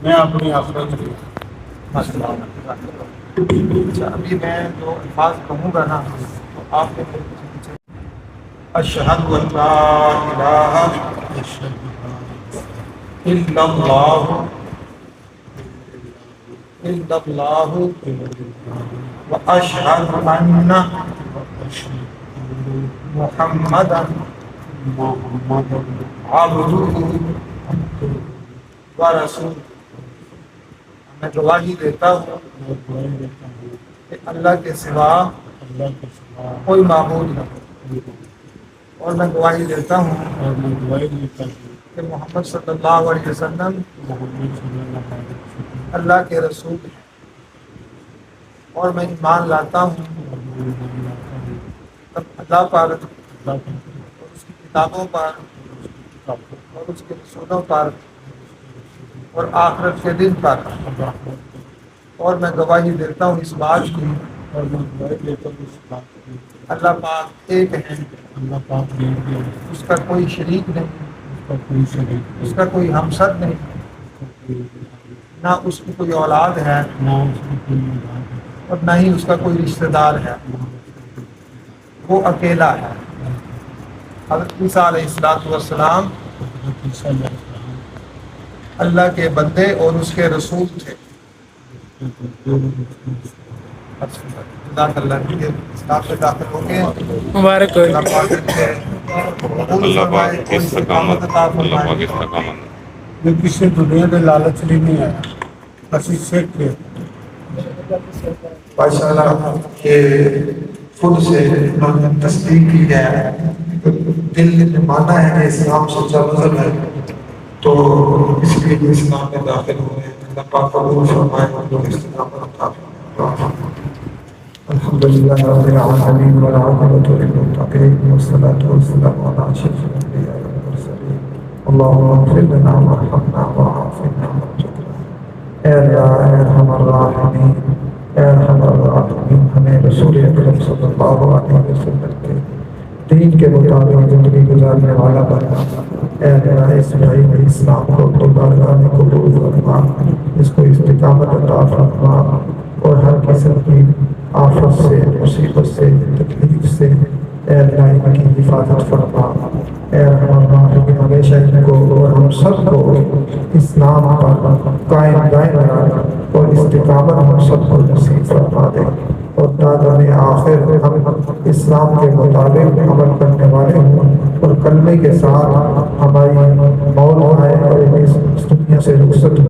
میں اپنی آخرت کی ابھی میں جو الفاظ کہوں گا نا تو آپ کے اشہد ان لا الہ الا اللہ الا اللہ واشہد ان محمدا عبدہ ورسولہ، میں گواہی دیتا ہوں کہ اللہ کے سوا کوئی معبود نہیں، اور میں گواہی دیتا ہوں کہ محمد صلی اللہ علیہ وسلم اللہ کے رسول ہیں، اور میں ایمان لاتا ہوں اللہ پر اور اس کی کتابوں پر اور اس کے رسولوں پر اور آخرت کے دن پر، اور میں گواہی دیتا ہوں اس بات کی اللہ پاک ایک ہے، اس کا کوئی شریک نہیں، اس کا کوئی ہمسر نہیں، نہ اس کی کوئی اولاد ہے اور نہ ہی اس کا کوئی رشتہ دار ہے، وہ اکیلا ہے۔ حضرت عیسیٰ علیہ السلام اللہ کے بندے اور اس کے رسول تھے۔ جزاک اللہ کے اسلام سے داخل ہو گئے، مبارک ہو اللہ پاک اللہ پاک استقامت، اللہ پاک استقامت۔ جو کسی دنیا کے لالچ نہیں آیا، بس اس سے کہ ماشاءاللہ کہ خود سے انہوں نے تصدیق کی ہے، دل نے مانا ہے کہ اسلام سچا مذہب ہے، تو اس لیے اسلام میں داخل ہوئے ہیں۔ اللہ پاک قبول فرمائے اور استقامت عطا فرمائے۔ الحمدللہ رب العالمین والعاقبۃ للمتقین والصلاة والسلام علی اشرف الانبیاء والمرسلین اللهم اغفر لنا وارحمنا وعافنا وارزقنا۔ اے اللہ، اے ارحم الراحمین، اے ارحم الراحمین، ہمیں رسول اکرم صلی اللہ علیہ وسلم کے دین کے مطابق زندگی گزارنے والا بنا۔ اے اللہ، اس بھائی میں اسلام کو تو بارگاہ میں قبول فرما، اس کو استقامت عطا فرما، اور ہر قسم کی آفت سے، مصیبت سے، تکلیف سے اے اللہ ان کی حفاظت فرما۔ اے ارحم الراحمین، ہمیشہ ان کو اور ہم سب کو اسلام پر قائم دائم رکھ اور استقامت ہم سب کو نصیب فرما دے، اور دادم آخر ہم اسلام کے مطابق عمل کرنے والے ہوں، اور کلمے کے ساتھ ہماری موت آئے اور اس دنیا سے رخصت